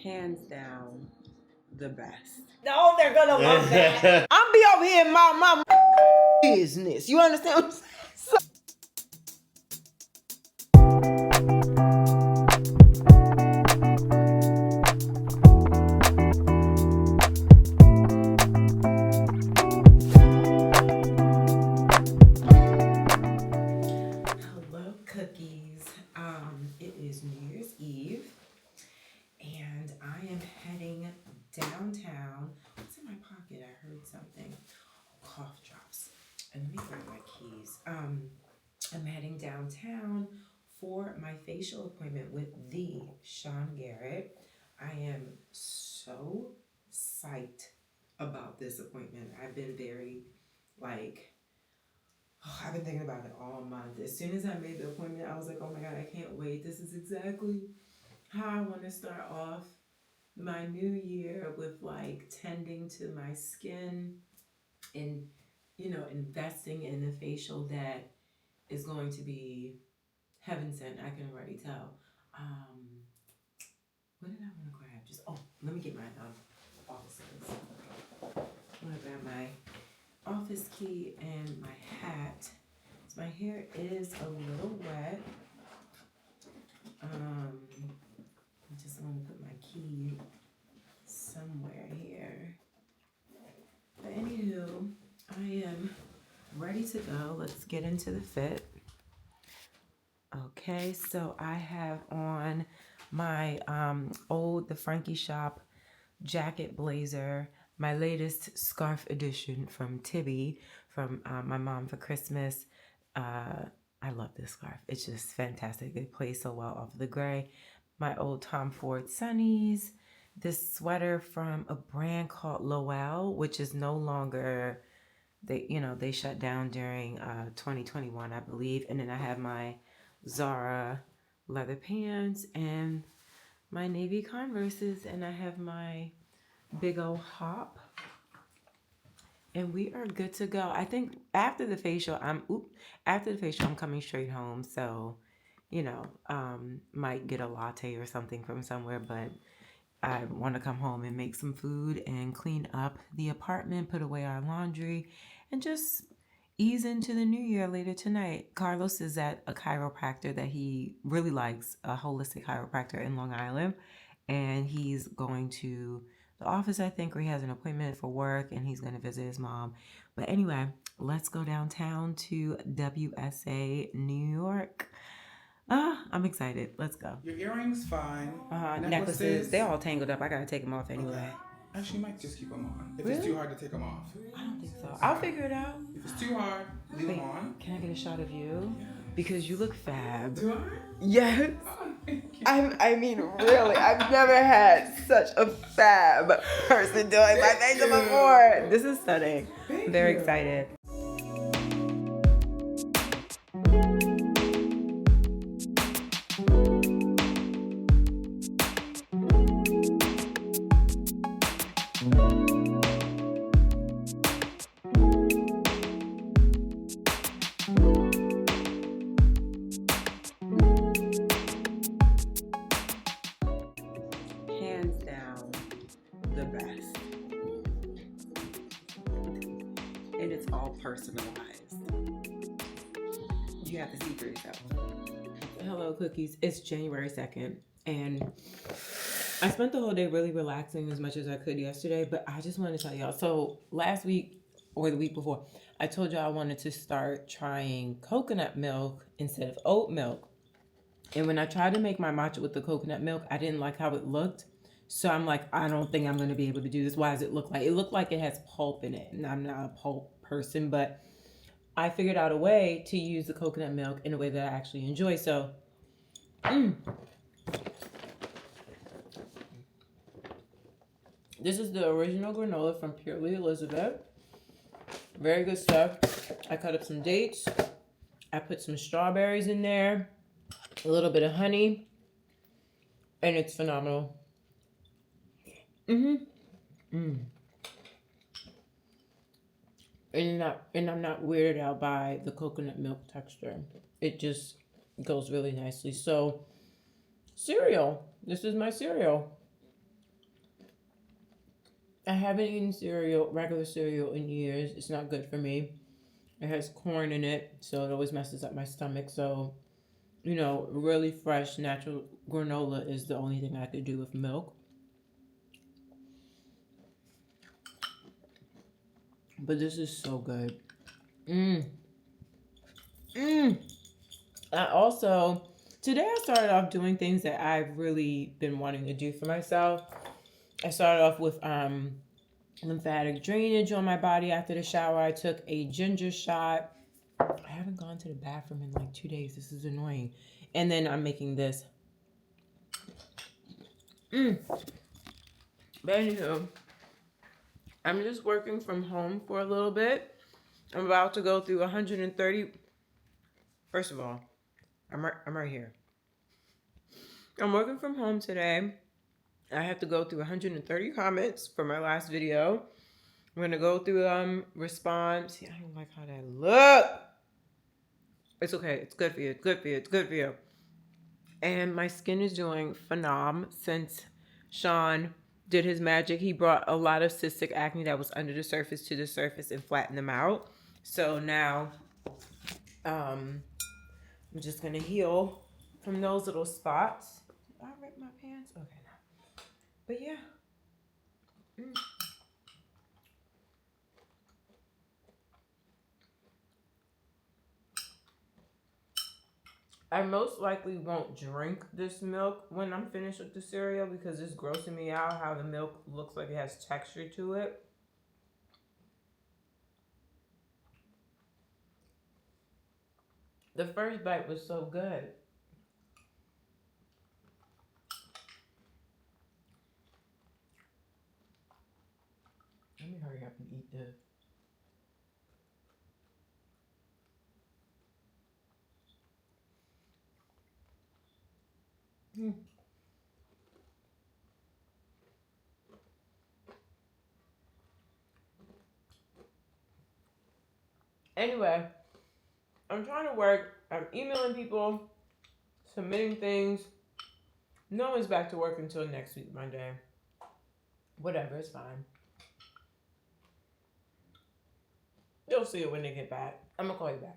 Hands down, the best. No, they're gonna love that. I'm be over here in my business. You understand what I'm saying? So hello, cookies. It is New Year's Eve, and I am heading downtown. What's in my pocket? I heard something. Cough drops. And let me grab my keys. I'm heading downtown for my facial appointment with the Sean Garrett. I am so psyched about this appointment. I've been very I've been thinking about it all month. As soon as I made the appointment, I was like, oh my God, I can't wait. This is exactly how I want to start off my new year, with tending to my skin and investing in the facial that is going to be heaven sent. I can already tell. What did I want to grab? Let me get my office keys. I'm gonna grab my office key and my hat. So my hair is a little wet. I just want to put my key somewhere here. But anywho, I am ready to go. Let's get into the fit. Okay, so I have on my the Frankie Shop jacket blazer, my latest scarf edition from Tibby, from my mom for Christmas. I love this scarf. It's just fantastic. It plays so well off of the gray. My old Tom Ford Sunnies. This sweater from a brand called Lowell, which is no longer, they shut down during 2021, I believe. And then I have my Zara leather pants and my navy Converses, and I have my big old hop. And we are good to go. I think after the facial, I'm coming straight home. So, might get a latte or something from somewhere, but I want to come home and make some food and clean up the apartment, put away our laundry, and just ease into the new year later tonight. Carlos is at a chiropractor that he really likes, a holistic chiropractor in Long Island, and he's going to the office, I think, where he has an appointment for work, and he's going to visit his mom. But anyway, let's go downtown to WSA, New York. I'm excited. Let's go. Your earrings, fine. Necklaces, they're all tangled up. I gotta take them off anyway. Okay. Actually, you might just keep them on. If Really? it's too hard to take them off. I don't think so. I'll figure it out. If it's too hard, leave them on. Can I get a shot of you? Yes. Because you look fab. Do I? Yes. Oh, thank you. I mean, really, I've never had such a fab person doing my makeup before. This is stunning. Thank I'm very you. excited. Hands down, the best. And it's all personalized. You have to see for yourself. Hello, cookies. It's January 2nd, and I spent the whole day really relaxing as much as I could yesterday, but I just wanted to tell y'all. So last week or the week before, I told y'all I wanted to start trying coconut milk instead of oat milk. And when I tried to make my matcha with the coconut milk, I didn't like how it looked. So I'm like, I don't think I'm going to be able to do this. Why does it look like? It looked like it has pulp in it. And I'm not a pulp person, but I figured out a way to use the coconut milk in a way that I actually enjoy. So, this is the original granola from Purely Elizabeth. Very good stuff. I cut up some dates. I put some strawberries in there, a little bit of honey, and it's phenomenal. And I'm not weirded out by the coconut milk texture. It just goes really nicely. So, cereal. This is my cereal. I haven't eaten cereal, regular cereal, in years. It's not good for me. It has corn in it, so it always messes up my stomach. So, really fresh, natural granola is the only thing I could do with milk. But this is so good. Mmm. Mmm. I also, today I started off doing things that I've really been wanting to do for myself. I started off with lymphatic drainage on my body after the shower. I took a ginger shot. I haven't gone to the bathroom in like 2 days. This is annoying. And then I'm making this. But anywho, I'm just working from home for a little bit. I'm about to go through 130. First of all, I'm right here. I'm working from home today. I have to go through 130 comments for my last video. I'm gonna go through response. I don't like how that look. It's okay. It's good for you. It's good for you. It's good for you. And my skin is doing phenom since Sean did his magic. He brought a lot of cystic acne that was under the surface to the surface and flattened them out. So now I'm just gonna heal from those little spots. Did I rip my pants? Okay, no. But yeah. I most likely won't drink this milk when I'm finished with the cereal because it's grossing me out how the milk looks like it has texture to it. The first bite was so good. Let me hurry up and eat this. Anyway, I'm trying to work. I'm emailing people, submitting things. No one's back to work until next week, Monday. Whatever, it's fine. You'll see it when they get back. I'm gonna call you back.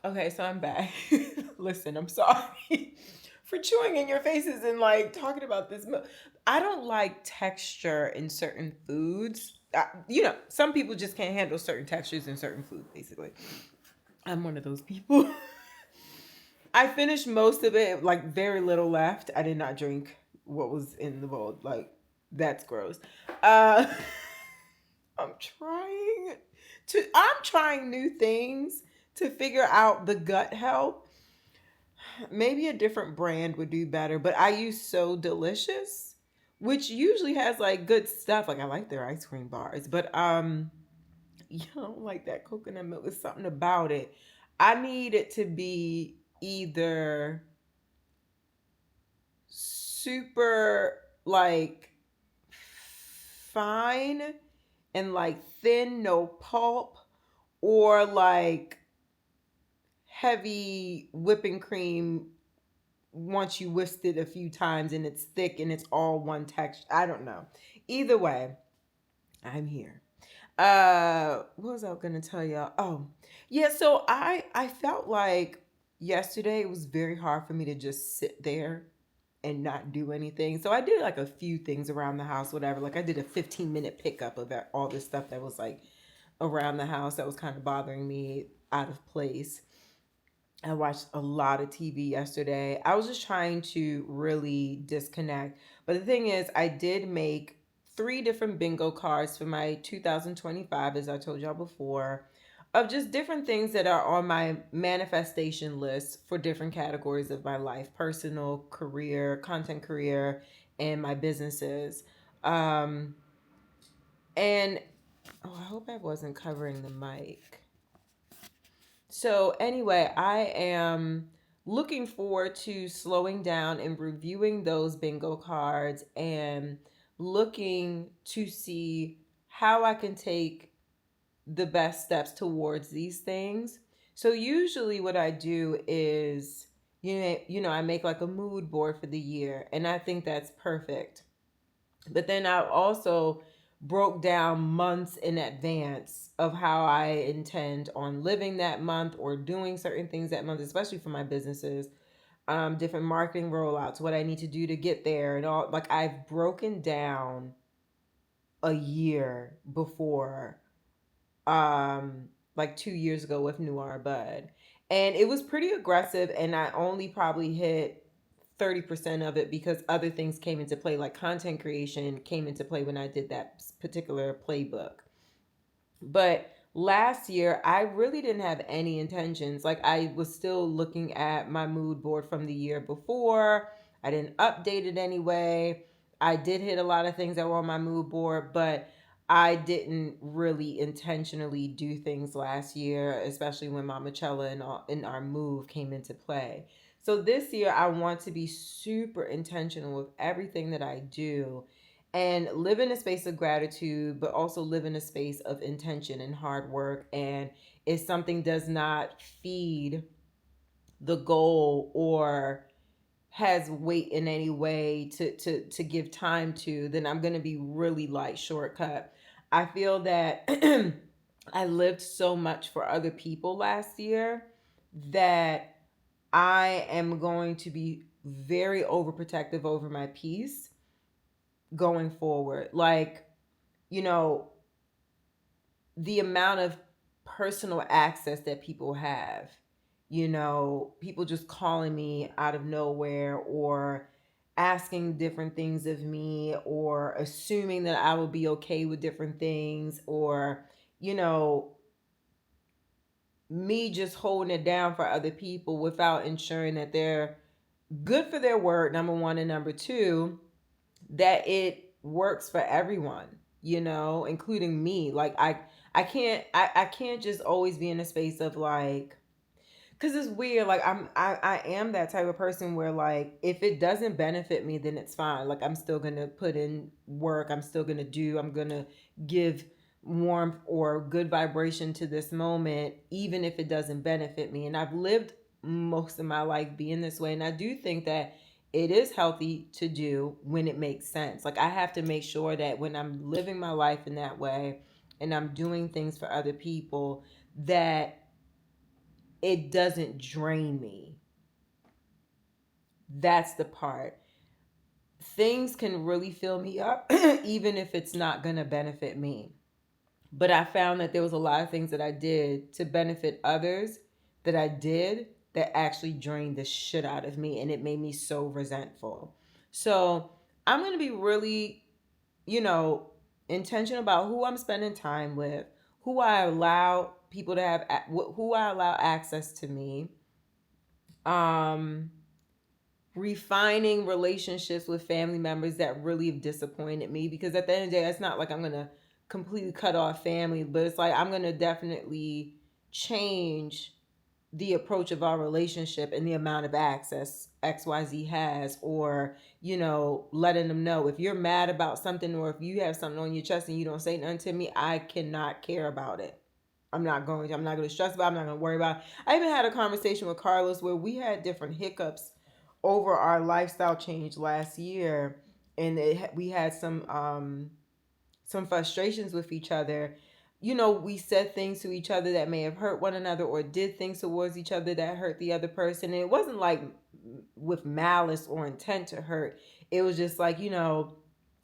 Okay, so I'm back. Listen, I'm sorry for chewing in your faces and like talking about this. I don't like texture in certain foods. Some people just can't handle certain textures in certain food, basically. I'm one of those people. I finished most of it, like very little left. I did not drink what was in the bowl. Like, that's gross. I'm trying new things to figure out the gut health. Maybe a different brand would do better, but I use So Delicious, which usually has like good stuff. Like I like their ice cream bars, but like that coconut milk. There's something about it. I need it to be either super like fine and like thin, no pulp, or like heavy whipping cream once you whisked it a few times and it's thick and it's all one texture. I don't know. Either way, I'm here. What was I gonna tell y'all? Oh, yeah, so I felt like yesterday it was very hard for me to just sit there and not do anything. So I did like a few things around the house, whatever. Like I did a 15-minute pickup of all this stuff that was like around the house that was kind of bothering me out of place. I watched a lot of TV yesterday. I was just trying to really disconnect. But the thing is, I did make 3 different bingo cards for my 2025, as I told y'all before, of just different things that are on my manifestation list for different categories of my life: personal, career, content career, and my businesses. And oh, I hope I wasn't covering the mic. So anyway, I am looking forward to slowing down and reviewing those bingo cards and looking to see how I can take the best steps towards these things. So usually what I do is I make like a mood board for the year, and I think that's perfect. But then I also broke down months in advance of how I intend on living that month or doing certain things that month, especially for my businesses, different marketing rollouts, what I need to do to get there, and all. Like, I've broken down a year before, like 2 years ago with Noir Bud. And it was pretty aggressive, and I only probably hit 30% of it because other things came into play, like content creation came into play when I did that particular playbook. But last year, I really didn't have any intentions. Like, I was still looking at my mood board from the year before. I didn't update it anyway. I did hit a lot of things that were on my mood board, but I didn't really intentionally do things last year, especially when Mama Chella and our move came into play. So this year, I want to be super intentional with everything that I do and live in a space of gratitude, but also live in a space of intention and hard work. And if something does not feed the goal or has weight in any way to give time to, then I'm going to be really like shortcut. I feel that I lived so much for other people last year that I am going to be very overprotective over my peace going forward. Like, you know, the amount of personal access that people have, people just calling me out of nowhere or asking different things of me or assuming that I will be okay with different things, or, you know, me just holding it down for other people without ensuring that they're good for their word, number one, and number two, that it works for everyone, including me. Like, I can't just always be in a space of like, because it's weird. Like, I am that type of person where, like, if it doesn't benefit me, then it's fine. Like, I'm still gonna put in work. I'm gonna give warmth or good vibration to this moment, even if it doesn't benefit me. And I've lived most of my life being this way. And I do think that it is healthy to do when it makes sense. Like, I have to make sure that when I'm living my life in that way and I'm doing things for other people, that it doesn't drain me. That's the part. Things can really fill me up, even if it's not going to benefit me. But I found that there was a lot of things that I did to benefit others that actually drained the shit out of me. And it made me so resentful. So I'm going to be really, intentional about who I'm spending time with, who I allow people to have, who I allow access to me. Refining relationships with family members that really have disappointed me, because at the end of the day, it's not like I'm gonna completely cut off family, but it's like I'm gonna definitely change the approach of our relationship and the amount of access XYZ has, or, letting them know if you're mad about something or if you have something on your chest and you don't say nothing to me, I cannot care about it. I'm not going to stress about it. I'm not going to worry about it. I even had a conversation with Carlos where we had different hiccups over our lifestyle change last year, and we had some frustrations with each other. We said things to each other that may have hurt one another, or did things towards each other that hurt the other person. And it wasn't like with malice or intent to hurt. It was just like,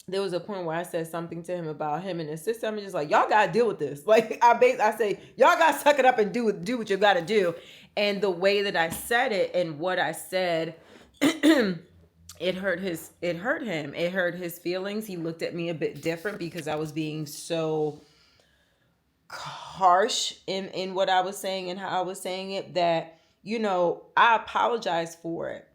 there was a point where I said something to him about him and his sister. I'm just like, y'all gotta deal with this. Like, I say, y'all gotta suck it up and do what you gotta do. And the way that I said it and what I said, it hurt him. It hurt his feelings. He looked at me a bit different because I was being so harsh in what I was saying and how I was saying it, that, I apologize for it.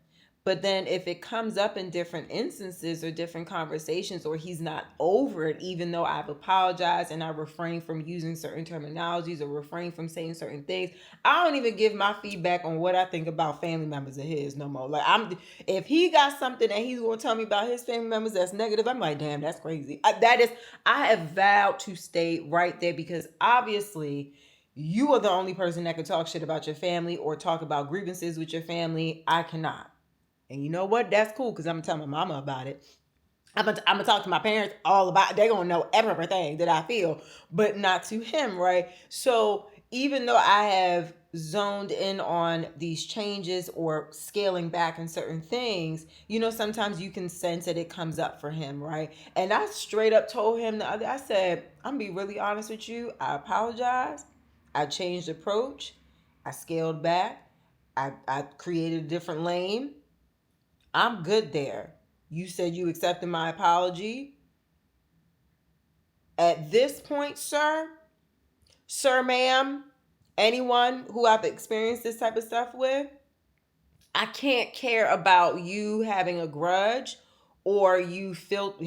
But then if it comes up in different instances or different conversations, or he's not over it, even though I've apologized and I refrain from using certain terminologies or refrain from saying certain things, I don't even give my feedback on what I think about family members of his no more. Like, if he got something that he's going to tell me about his family members that's negative, I'm like, damn, that's crazy. I have vowed to stay right there, because obviously you are the only person that can talk shit about your family or talk about grievances with your family. I cannot. And you know what? That's cool, because I'm going to tell my mama about it. I'm gonna talk to my parents all about. They're gonna know everything that I feel, but not to him, right? So even though I have zoned in on these changes or scaling back in certain things, sometimes you can sense that it comes up for him, right? And I straight up told him I said, I'm gonna be really honest with you. I apologize. I changed approach. I scaled back. I created a different lane. I'm good there. You said you accepted my apology. At this point, sir, ma'am, anyone who I've experienced this type of stuff with, I can't care about you having a grudge or you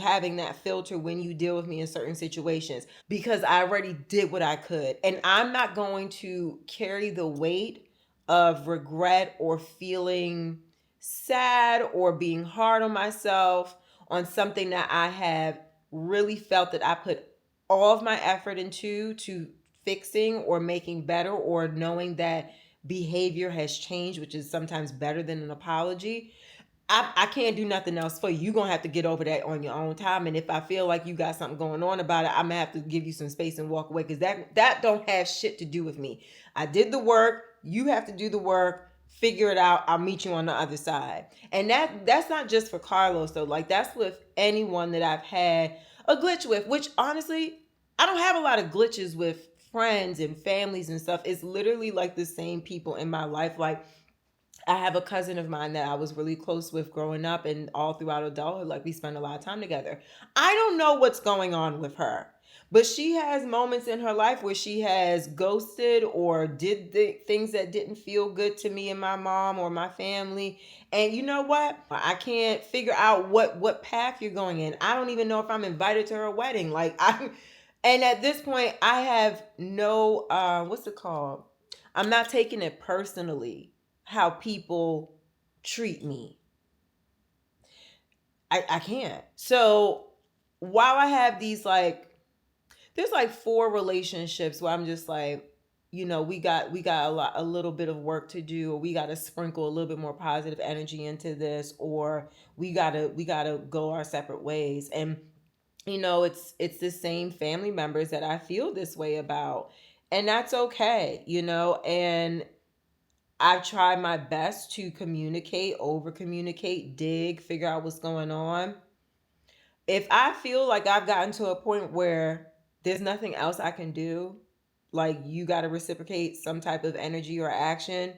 having that filter when you deal with me in certain situations, because I already did what I could. And I'm not going to carry the weight of regret or feeling sad or being hard on myself on something that I have really felt that I put all of my effort into to fixing or making better, or knowing that behavior has changed, which is sometimes better than an apology. I can't do nothing else for you. You're going to have to get over that on your own time. And if I feel like you got something going on about it, I'm going to have to give you some space and walk away, because that don't have shit to do with me. I did the work. You have to do the work. Figure it out. I'll meet you on the other side. And that's not just for Carlos, though. Like, that's with anyone that I've had a glitch with, which honestly, I don't have a lot of glitches with friends and families and stuff. It's literally like the same people in my life. Like, I have a cousin of mine that I was really close with growing up and all throughout adulthood. Like, we spend a lot of time together. I don't know what's going on with her, but she has moments in her life where she has ghosted or did the things that didn't feel good to me and my mom or my family. And you know what? I can't figure out what path you're going in. I don't even know if I'm invited to her wedding. And at this point, I have no, what's it called? I'm not taking it personally how people treat me. I can't. So while I have these, there's 4 relationships where I'm just like, we got a little bit of work to do, or we got to sprinkle a little bit more positive energy into this, or we gotta go our separate ways. And it's the same family members that I feel this way about, and that's okay, and I've tried my best to communicate, over communicate, dig, figure out what's going on. If I feel like I've gotten to a point where there's nothing else I can do, like you got to reciprocate some type of energy or action,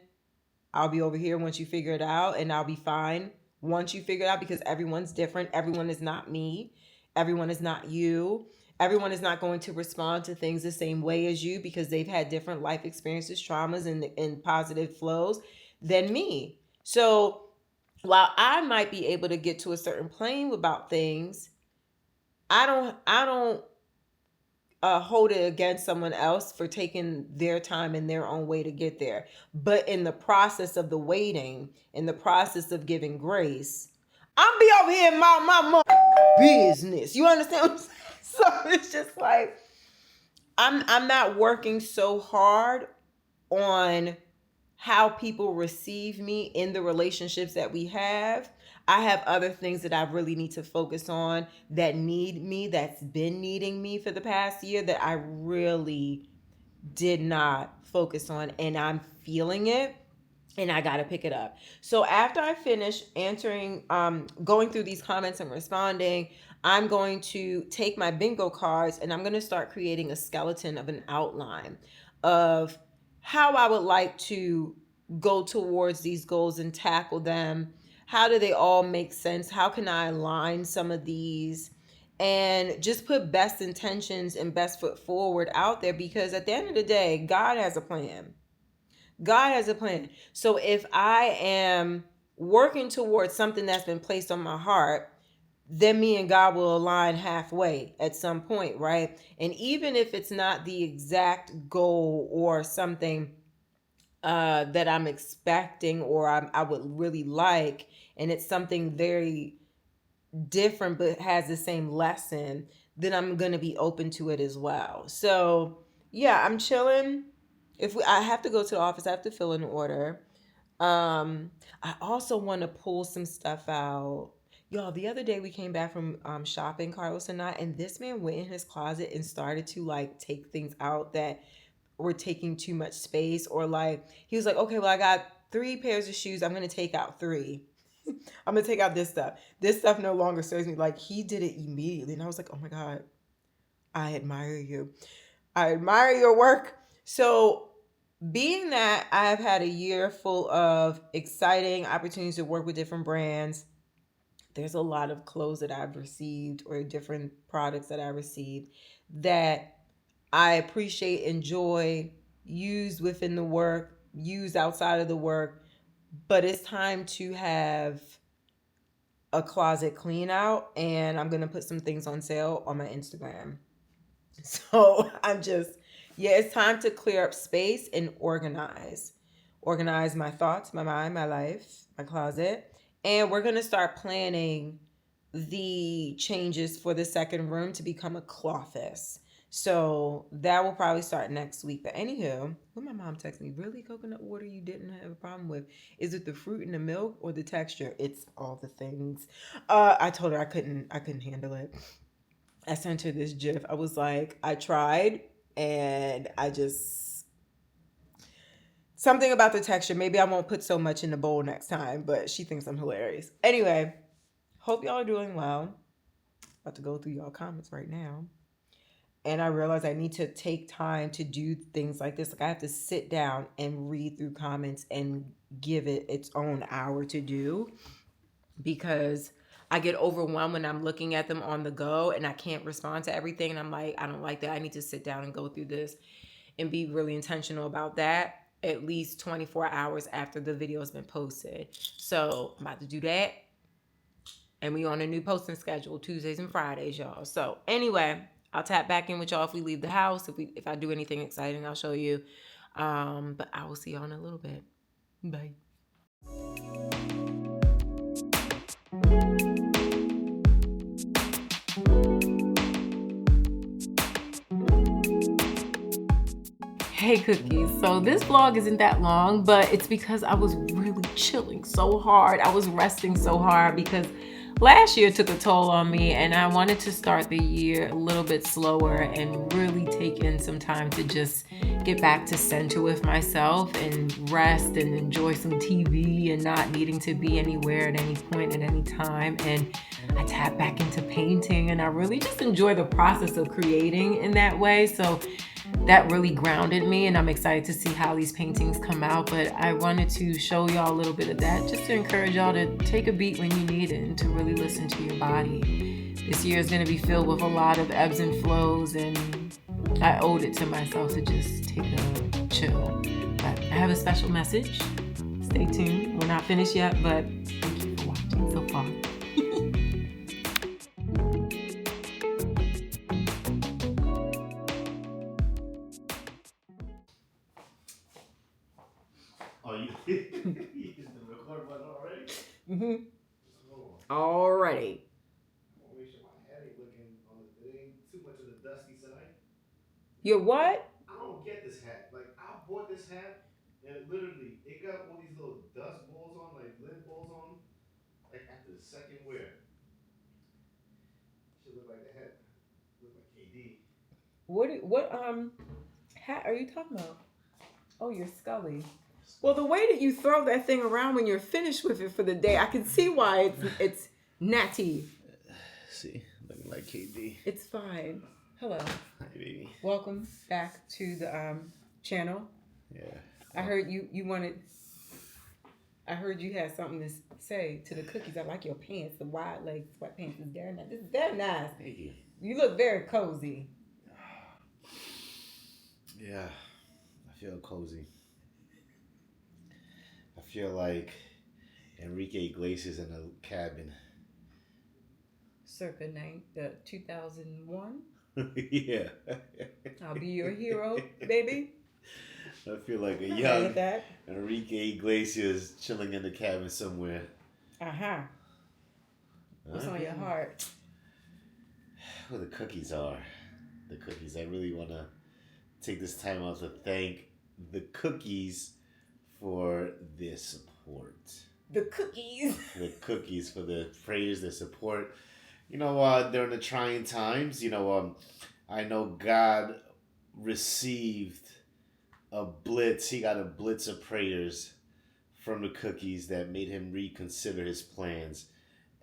I'll be over here once you figure it out, and I'll be fine once you figure it out, because everyone's different. Everyone is not me. Everyone is not you. Everyone is not going to respond to things the same way as you, because they've had different life experiences, traumas, and positive flows than me. So while I might be able to get to a certain plane about things, I don't hold it against someone else for taking their time in their own way to get there. But in the process of the waiting, in the process of giving grace, I'm be over here in my business. You understand what I'm saying? So it's just like, I'm not working so hard on how people receive me in the relationships that we have. I have other things that I really need to focus on that need me, that's been needing me for the past year, that I really did not focus on, and I'm feeling it, and I got to pick it up. So after I finish answering, going through these comments and responding, I'm going to take my bingo cards and I'm going to start creating a skeleton of an outline of how I would like to go towards these goals and tackle them. How do they all make sense? How can I align some of these? And just put best intentions and best foot forward out there, because at the end of the day, God has a plan. God has a plan. So if I am working towards something that's been placed on my heart, then me and God will align halfway at some point, right? And even if it's not the exact goal or something that I'm expecting or I would really like, and it's something very different but has the same lesson, then I'm going to be open to it as well. So yeah, I'm chilling. I have to go to the office, I have to fill an order. I also want to pull some stuff out. Y'all, the other day we came back from shopping, Carlos and I, and this man went in his closet and started to like take things out that were taking too much space, or like he was like, okay, well, I got 3 pairs of shoes. I'm gonna take out 3. I'm gonna take out this stuff. This stuff no longer serves me. Like he did it immediately, and I was like, oh my God, I admire you. I admire your work. So, being that I've had a year full of exciting opportunities to work with different brands, there's a lot of clothes that I've received or different products that I received that I appreciate, enjoy, use within the work, use outside of the work. But it's time to have a closet clean out, and I'm going to put some things on sale on my Instagram. So it's time to clear up space and organize. Organize my thoughts, my mind, my life, my closet. And we're going to start planning the changes for the second room to become a cloffice. So that will probably start next week. But anywho, when my mom texted me, really, coconut water you didn't have a problem with? Is it the fruit and the milk or the texture? It's all the things. I told her I couldn't handle it. I sent her this GIF. I was like, I tried, and something about the texture. Maybe I won't put so much in the bowl next time, but she thinks I'm hilarious. Anyway, hope y'all are doing well. About to go through y'all comments right now. And I realized I need to take time to do things like this. Like I have to sit down and read through comments and give it its own hour to do, because I get overwhelmed when I'm looking at them on the go and I can't respond to everything. And I'm like, I don't like that. I need to sit down and go through this and be really intentional about that at least 24 hours after the video has been posted. So I'm about to do that. And we on a new posting schedule, Tuesdays and Fridays, y'all. So anyway, I'll tap back in with y'all if we leave the house. If I do anything exciting, I'll show you. But I will see y'all in a little bit. Bye. Hey cookies, so this vlog isn't that long, but it's because I was really chilling so hard. I was resting so hard because last year took a toll on me, and I wanted to start the year a little bit slower and really take in some time to just get back to center with myself and rest and enjoy some TV and not needing to be anywhere at any point at any time. And I tapped back into painting, and I really just enjoy the process of creating in that way. So that really grounded me, and I'm excited to see how these paintings come out. But I wanted to show y'all a little bit of that just to encourage y'all to take a beat when you need it and to really listen to your body. This year is going to be filled with a lot of ebbs and flows, and I owed it to myself to just take a chill. But I have a special message. Stay tuned. We're not finished yet, but thank you for watching so far. You used the record button already? Mm-hmm. Oh, Alrighty. I want to make sure my hat ain't looking on it ain't too much of the dusty side. Your what? I don't get this hat. Like I bought this hat and it got all these little dust balls on, like lint balls on, like after the second wear. Should look like the hat. Look like KD. What hat are you talking about? Oh, you're Scully. Well, the way that you throw that thing around when you're finished with it for the day, I can see why it's natty. See, looking like KD. It's fine. Hello. Hi, baby. Welcome back to the channel. Yeah. I heard you wanted. I heard you had something to say to the cookies. I like your pants, the wide leg sweatpants. Is very nice. This is very nice. Thank you. You look very cozy. Yeah, I feel cozy. I feel like Enrique Iglesias in a cabin. Circa 2001. Yeah. I'll be your hero, baby. I feel like a Okay young with that. Enrique Iglesias chilling in the cabin somewhere. Uh-huh. What's on your heart? Well, the cookies are. The cookies. I really want to take this time out to thank the cookies for their support. The cookies. the cookies for the prayers, the support. During the trying times, I know God received a blitz. He got a blitz of prayers from the cookies that made him reconsider his plans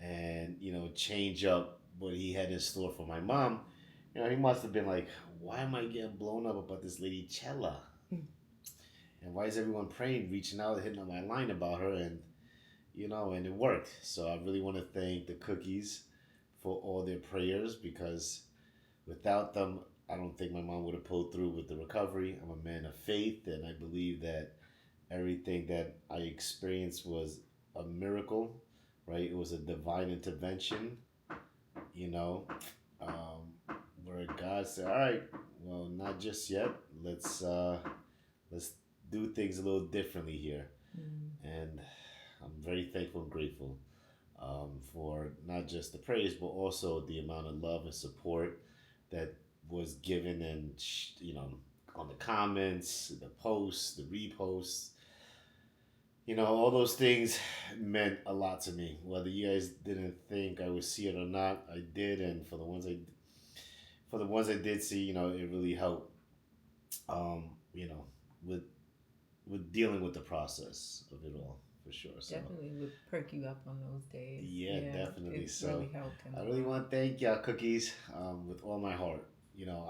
and, change up what he had in store for my mom. He must have been like, why am I getting blown up about this lady Chella? And why is everyone praying, reaching out, hitting on my line about her? And it worked. So I really want to thank the cookies for all their prayers, because without them, I don't think my mom would have pulled through with the recovery. I'm a man of faith, and I believe that everything that I experienced was a miracle, right? It was a divine intervention, you know, where God said, "All right, well, not just yet. Let's do things a little differently here." And I'm very thankful and grateful for not just the praise, but also the amount of love and support that was given, and on the comments, the posts, the reposts. All those things meant a lot to me. Whether you guys didn't think I would see it or not, I did, and for the ones I did see, it really helped. With dealing with the process of it all, for sure. So Definitely would perk you up on those days. yeah, definitely. It So really helped him. I really want to thank y'all, cookies, with all my heart.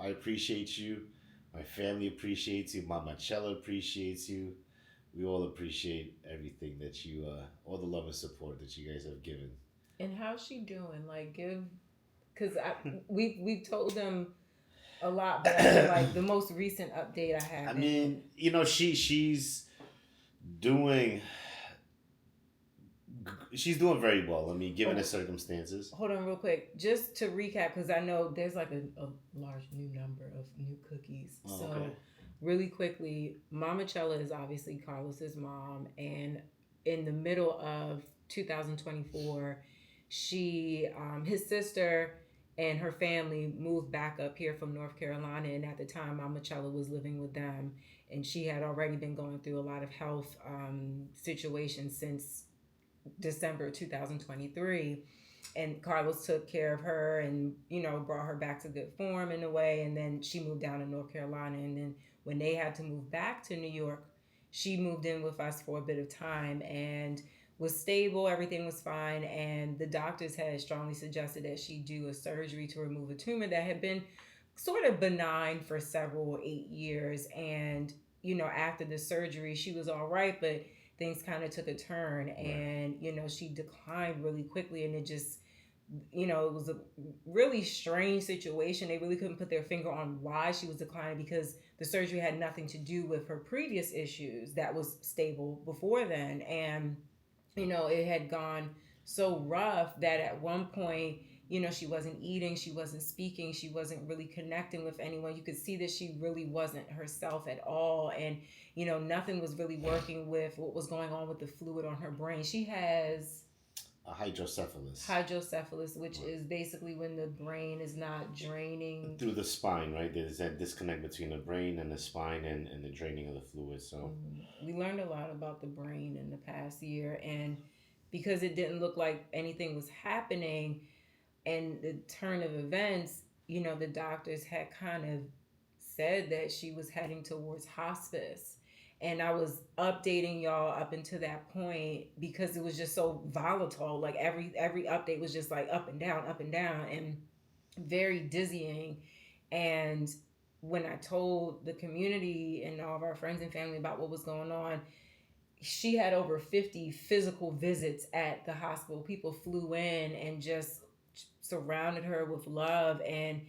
I appreciate you. My family appreciates you. Mama Chella appreciates you. We all appreciate everything that you, all the love and support that you guys have given. And how's she doing? Like, because we've told them a lot, but I feel like the most recent update I have. I mean, she's doing very well. I mean, given the circumstances. Hold on real quick. Just to recap, because I know there's like a large new number of new cookies. So Okay. really quickly, Mama Chella is obviously Carlos's mom. And in the middle of 2024, his sister and her family moved back up here from North Carolina. And at the time, Mama Chella was living with them. And she had already been going through a lot of health situations since December 2023, and Carlos took care of her and brought her back to good form in a way. And then she moved down to North Carolina, and then when they had to move back to New York, she moved in with us for a bit of time and was stable. Everything was fine, and the doctors had strongly suggested that she do a surgery to remove a tumor that had been sort of benign for 8 years. And after the surgery, she was all right, but things kind of took a turn, and she declined really quickly. And it just it was a really strange situation. They really couldn't put their finger on why she was declining, because the surgery had nothing to do with her previous issues that was stable before then. And it had gone so rough that at one point she wasn't eating, she wasn't speaking, she wasn't really connecting with anyone. You could see that she really wasn't herself at all. And nothing was really working with what was going on with the fluid on her brain. She has a hydrocephalus. Which is basically when the brain is not draining through the spine, right? There's that disconnect between the brain and the spine, and the draining of the fluid. So we learned a lot about the brain in the past year, and because it didn't look like anything was happening, and the turn of events, the doctors had kind of said that she was heading towards hospice. And I was updating y'all up until that point because it was just so volatile. Like every update was just like up and down, and very dizzying. And when I told the community and all of our friends and family about what was going on, she had over 50 physical visits at the hospital. People flew in and just surrounded her with love and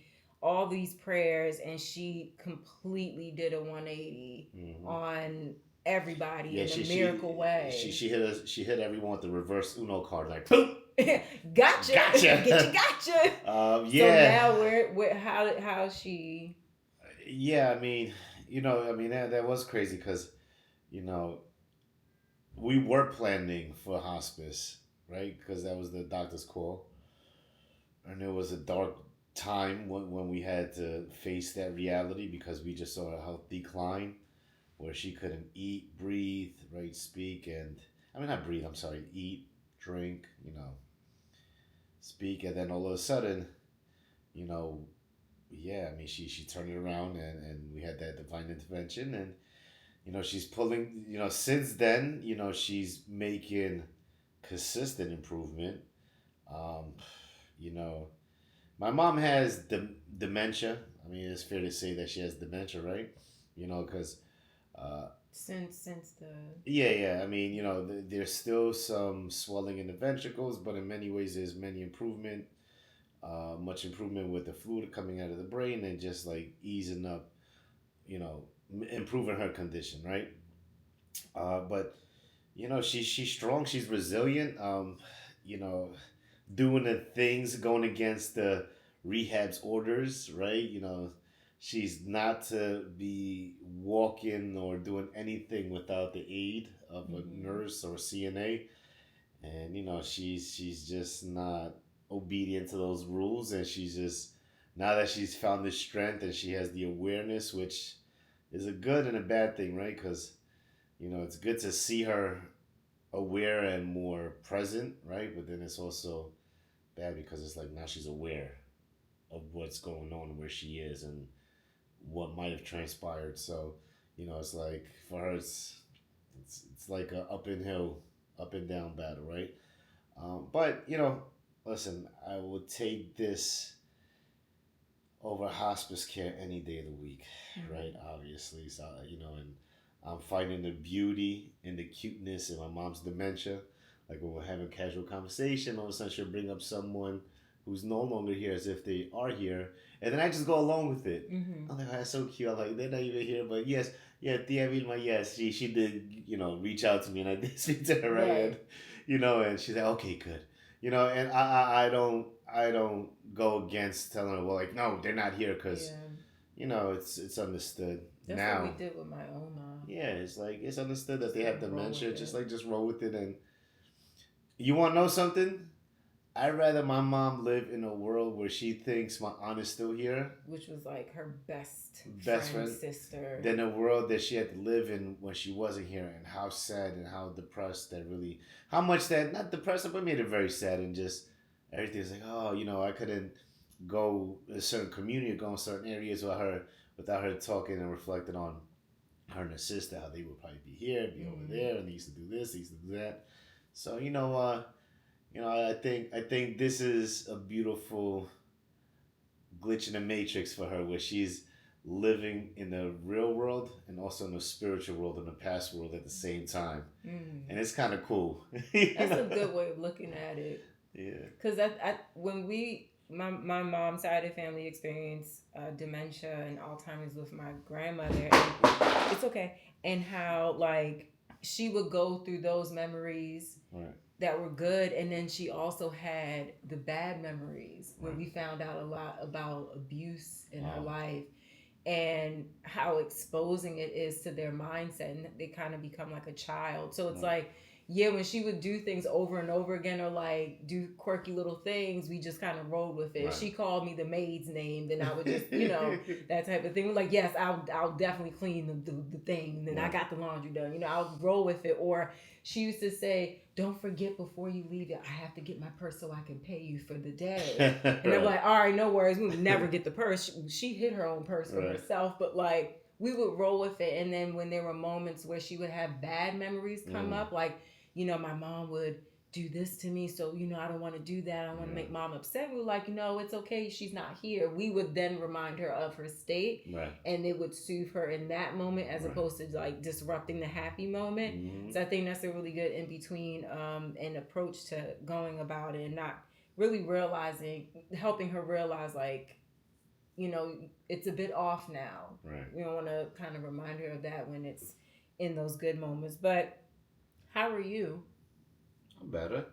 all these prayers, and she completely did a 180 on everybody in a miracle way. She hit everyone with the reverse Uno card, like boom. Gotcha. Get you, gotcha. Yeah. So now how she? Yeah, I mean, that was crazy because, we were planning for hospice, right? Because that was the doctor's call, and it was a dark time when we had to face that reality because we just saw a health decline where she couldn't eat, breathe, right, speak. And I mean, not breathe. I'm sorry. Eat, drink. Speak, and then all of a sudden, you know, yeah. I mean, she turned it around, and we had that divine intervention, and she's pulling. Since then, she's making consistent improvement. Um, you know, my mom has dementia. I mean, it's fair to say that she has dementia, right? Because Since the yeah, yeah. I mean, there's still some swelling in the ventricles, but in many ways, there's much improvement with the fluid coming out of the brain and just like easing up, improving her condition, right? But she's strong, she's resilient. You know, doing the things going against the rehab's orders, right? She's not to be walking or doing anything without the aid of a nurse or CNA, and she's just not obedient to those rules, and she's just now that she's found the strength and she has the awareness, which is a good and a bad thing, right? Because it's good to see her aware and more present, right? But then it's also bad because it's like now she's aware of what's going on, where she is, and what might have transpired. So, it's like for her, it's like a up and down battle, right? But listen, I will take this over hospice care any day of the week, right? Obviously, so and I'm finding the beauty and the cuteness in my mom's dementia. Like when we're having casual conversation, all of a sudden she'll bring up someone who's no longer here as if they are here, and then I just go along with it. I'm like, oh, that's so cute. I'm like, they're not even here, but yes, yeah, Tia Vilma, yes, she did, reach out to me, and I did speak to her, right? Right. And she's like, okay, good, and I don't go against telling her, well, like, no, they're not here, because it's understood. That's now what we did with my own mom. yeah, it's like it's understood that they Just have roll with dementia. it. Just roll with it. And you want to know something? I'd rather my mom live in a world where she thinks my aunt is still here, Which was like her best friend, sister. than a world that she had to live in when she wasn't here, and how sad and how depressed that really, how much that, not depressed, but made it very sad, and just everything's like, oh, I couldn't go a certain community, go in certain areas without her talking and reflecting on her and her sister, how they would probably be here, be over there, and they used to do this, they used to do that. So I think this is a beautiful glitch in the matrix for her, where she's living in the real world and also in the spiritual world and the past world at the same time, and it's kind of cool. That's a good way of looking at it. Yeah. Because when my mom's side of the family experienced dementia and Alzheimer's with my grandmother, and it's okay, and how like she would go through those memories Right. that were good, and then she also had the bad memories where we found out a lot about abuse in her life, and how exposing it is to their mindset, and they kind of become like a child. So it's like, yeah, when she would do things over and over again, or like do quirky little things, we just kind of rolled with it. If she called me the maid's name, then I would just, that type of thing. We're like, yes, I'll definitely clean the thing. Then I got the laundry done. I'll roll with it. Or she used to say, don't forget before you leave it, I have to get my purse so I can pay you for the day. And I'm like, all right, no worries. We would never get the purse. She hid her own purse for herself, but like we would roll with it. And then when there were moments where she would have bad memories come up, like, my mom would do this to me, so I don't want to do that. I don't want to make mom upset. We were like, it's okay, she's not here. We would then remind her of her state, and it would soothe her in that moment, as opposed to like disrupting the happy moment. So I think that's a really good in between an approach to going about it, and not really helping her realize like, it's a bit off now. We don't want to kind of remind her of that when it's in those good moments. But how are you? I'm better.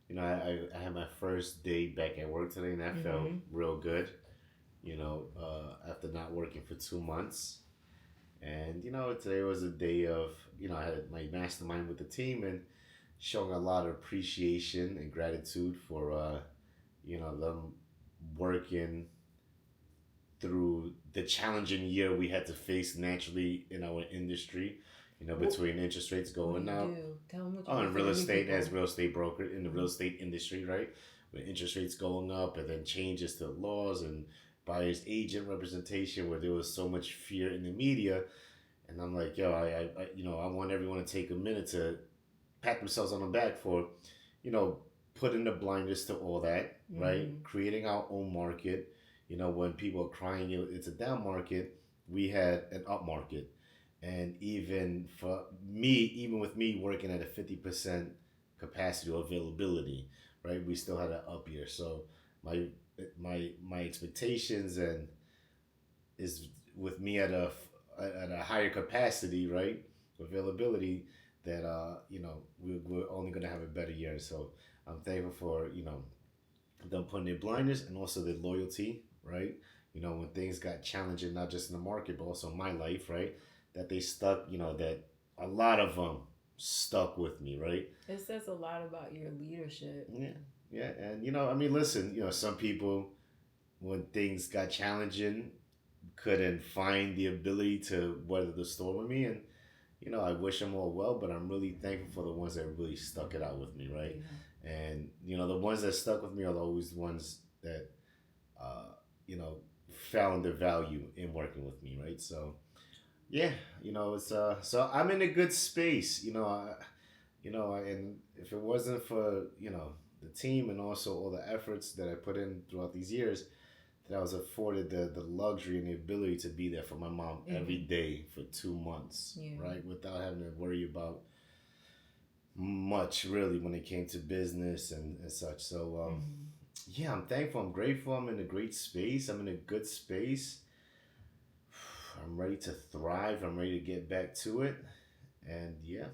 I had my first day back at work today, and that felt real good. After not working for 2 months. And, today was a day of, I had my mastermind with the team, and showing a lot of appreciation and gratitude for, them working through the challenging year we had to face naturally in our industry. between interest rates going up. Tell them what you Oh, do in for real the estate, people. as real estate broker in the real estate industry, right? With interest rates going up and then changes to laws and buyer's agent representation, where there was so much fear in the media, and I'm like, yo, I want everyone to take a minute to pat themselves on the back for, putting the blinders to all that, right? Creating our own market. When people are crying it's a down market, we had an up market. And even with me working at a 50% capacity or availability, right, we still had an up year. So my expectations and is with me at a higher capacity, right, availability, that we're only gonna have a better year. So I'm thankful for them putting their blinders and also their loyalty, right? When things got challenging, not just in the market but also in my life, right, that they stuck. That a lot of them stuck with me, right? It says a lot about your leadership. Yeah, and listen, some people, when things got challenging, couldn't find the ability to weather the storm with me, and I wish them all well, but I'm really thankful for the ones that really stuck it out with me, right? Yeah. And the ones that stuck with me are always the ones that found the value in working with me, right? So yeah, it's so I'm in a good space, and if it wasn't for the team and also all the efforts that I put in throughout these years, that I was afforded the luxury and the ability to be there for my mom every day for 2 months, right, without having to worry about much really when it came to business and such. So yeah, I'm thankful, I'm grateful, I'm in a great space, I'm in a good space. I'm ready to thrive, I'm ready to get back to it. And yeah,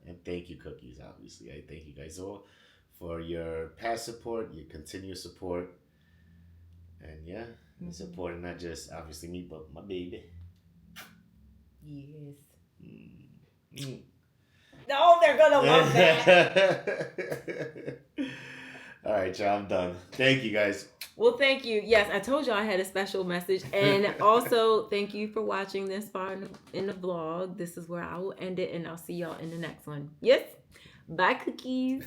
and thank you, Cookies. Obviously, I thank you guys all for your past support, your continuous support, and supporting not just obviously me but my baby. Yes. Mm. No, they're gonna love that. All right, y'all, I'm done. Thank you, guys. Well, thank you. Yes, I told you I had a special message. And also, thank you for watching this far in the vlog. This is where I will end it, and I'll see y'all in the next one. Yes? Bye, Cookies.